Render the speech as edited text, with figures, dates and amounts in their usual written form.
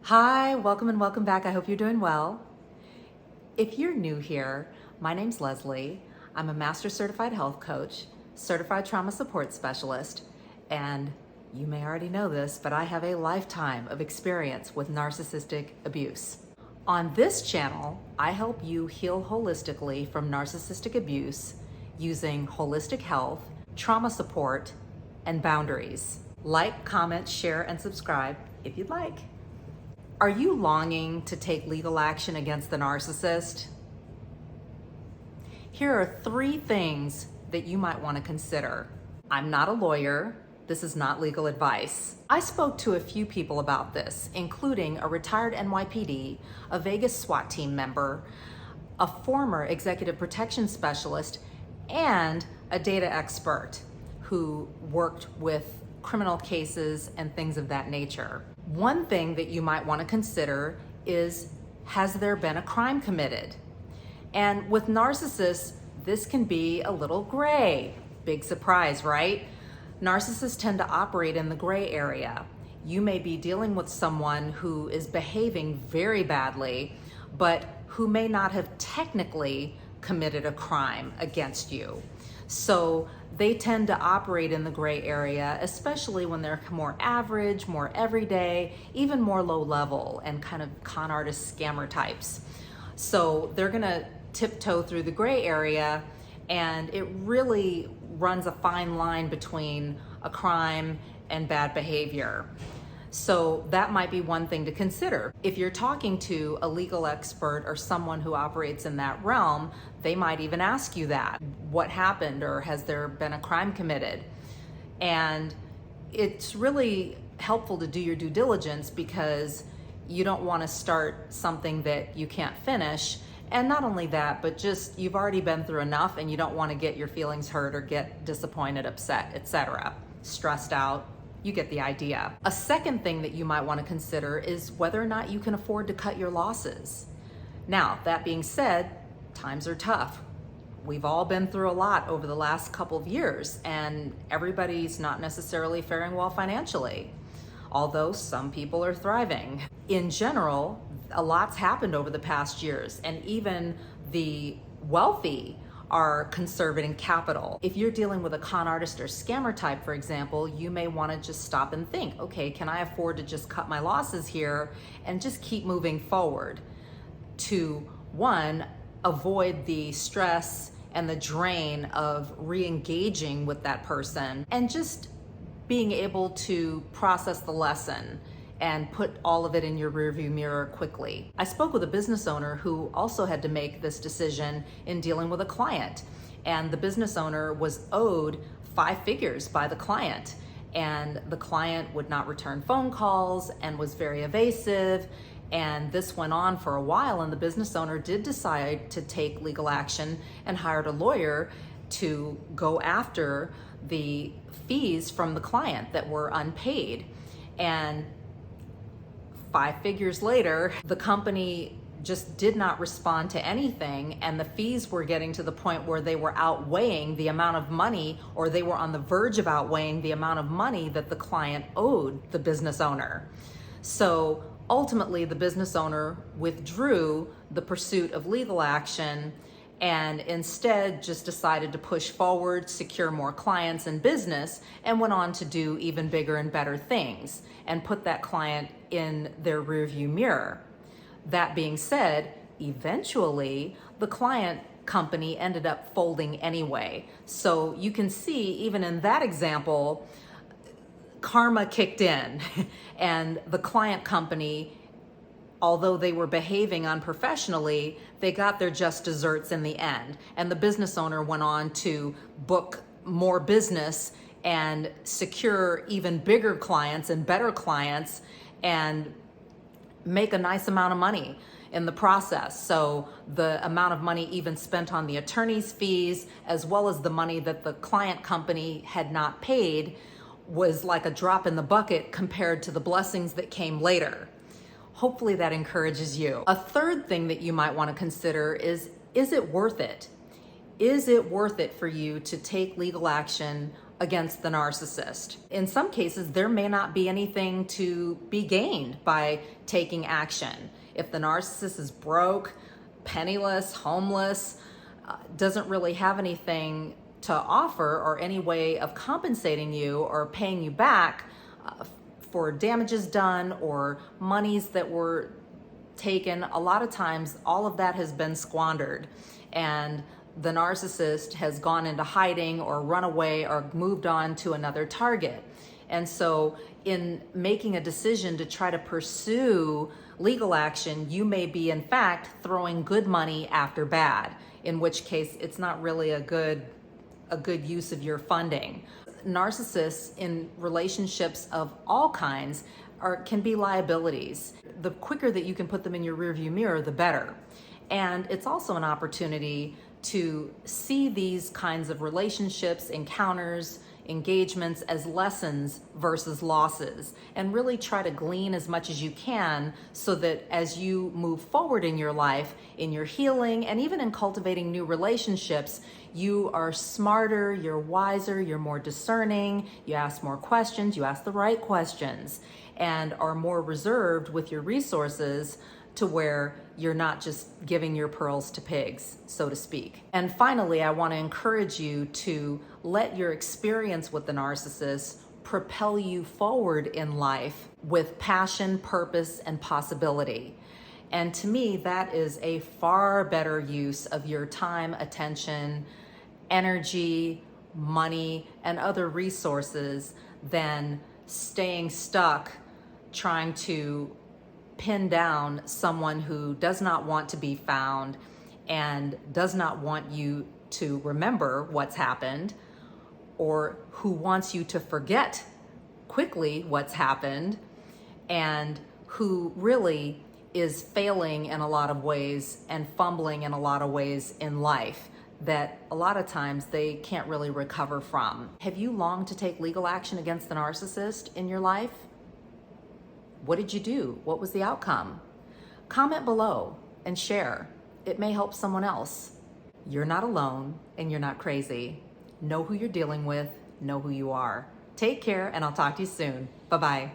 Hi, welcome and welcome back. I hope you're doing well. If you're new here, my name's Lesley. I'm a Master Certified Health Coach, Certified Trauma Support Specialist, and you may already know this, but I have a lifetime of experience with narcissistic abuse. On this channel, I help you heal holistically from narcissistic abuse using holistic health, trauma support, and boundaries. Like, comment, share, and subscribe if you'd like. Are you longing to take legal action against the narcissist? Here are 3 things that you might want to consider. I'm not a lawyer. This is not legal advice. I spoke to a few people about this, including a retired NYPD, a Vegas SWAT team member, a former executive protection specialist, and a data expert who worked with criminal cases and things of that nature. One thing that you might want to consider is, has there been a crime committed? And with narcissists, this can be a little gray. Big surprise, right? Narcissists tend to operate in the gray area. You may be dealing with someone who is behaving very badly, but who may not have technically committed a crime against you. So they tend to operate in the gray area, especially when they're more average, more everyday, even more low level and kind of con artist scammer types. So they're gonna tiptoe through the gray area, and it really runs a fine line between a crime and bad behavior. So that might be one thing to consider. If you're talking to a legal expert or someone who operates in that realm, they might even ask you that. What happened, or has there been a crime committed? And it's really helpful to do your due diligence, because you don't want to start something that you can't finish. And not only that, but just you've already been through enough, and you don't want to get your feelings hurt or get disappointed, upset, etc., stressed out. You get the idea. A second thing that you might want to consider is whether or not you can afford to cut your losses. Now, that being said, times are tough. We've all been through a lot over the last couple of years, and everybody's not necessarily faring well financially, although some people are thriving. In general, a lot's happened over the past years, and even the wealthy are conserving capital. If you're dealing with a con artist or scammer type, for example, you may want to just stop and think, okay, can I afford to just cut my losses here and just keep moving forward to, one, avoid the stress and the drain of re-engaging with that person, and just being able to process the lesson and put all of it in your rearview mirror quickly. I spoke with a business owner who also had to make this decision in dealing with a client, and the business owner was owed 5 figures by the client, and the client would not return phone calls and was very evasive. And this went on for a while, and the business owner did decide to take legal action and hired a lawyer to go after the fees from the client that were unpaid. And 5 figures later, the company just did not respond to anything, and the fees were getting to the point where they were outweighing the amount of money, or they were on the verge of outweighing the amount of money that the client owed the business owner. So ultimately, the business owner withdrew the pursuit of legal action and instead just decided to push forward, secure more clients and business, and went on to do even bigger and better things and put that client in their rearview mirror. That being said, eventually the client company ended up folding anyway. So you can see, even in that example, karma kicked in and the client company, although they were behaving unprofessionally, they got their just desserts in the end. And the business owner went on to book more business and secure even bigger clients and better clients and make a nice amount of money in the process. So the amount of money even spent on the attorney's fees, as well as the money that the client company had not paid, was like a drop in the bucket compared to the blessings that came later. Hopefully that encourages you. A third thing that you might want to consider is it worth it? Is it worth it for you to take legal action against the narcissist. In some cases, there may not be anything to be gained by taking action. If the narcissist is broke, penniless, homeless, doesn't really have anything to offer or any way of compensating you or paying you back for damages done or monies that were taken, a lot of times all of that has been squandered, and the narcissist has gone into hiding or run away or moved on to another target. And so in making a decision to try to pursue legal action, you may be in fact throwing good money after bad, in which case it's not really a good use of your funding. Narcissists in relationships of all kinds can be liabilities. The quicker that you can put them in your rearview mirror, the better. And it's also an opportunity to see these kinds of relationships, encounters, engagements as lessons versus losses, and really try to glean as much as you can so that as you move forward in your life, in your healing, and even in cultivating new relationships, you are smarter, you're wiser, you're more discerning, you ask more questions, you ask the right questions, and are more reserved with your resources to where you're not just giving your pearls to pigs, so to speak. And finally, I want to encourage you to let your experience with the narcissist propel you forward in life with passion, purpose, and possibility. And to me, that is a far better use of your time, attention, energy, money, and other resources than staying stuck trying to pin down someone who does not want to be found and does not want you to remember what's happened, or who wants you to forget quickly what's happened, and who really is failing in a lot of ways and fumbling in a lot of ways in life that a lot of times they can't really recover from. Have you longed to take legal action against the narcissist in your life? What did you do? What was the outcome? Comment below and share. It may help someone else. You're not alone and you're not crazy. Know who you're dealing with, know who you are. Take care, and I'll talk to you soon. Bye-bye.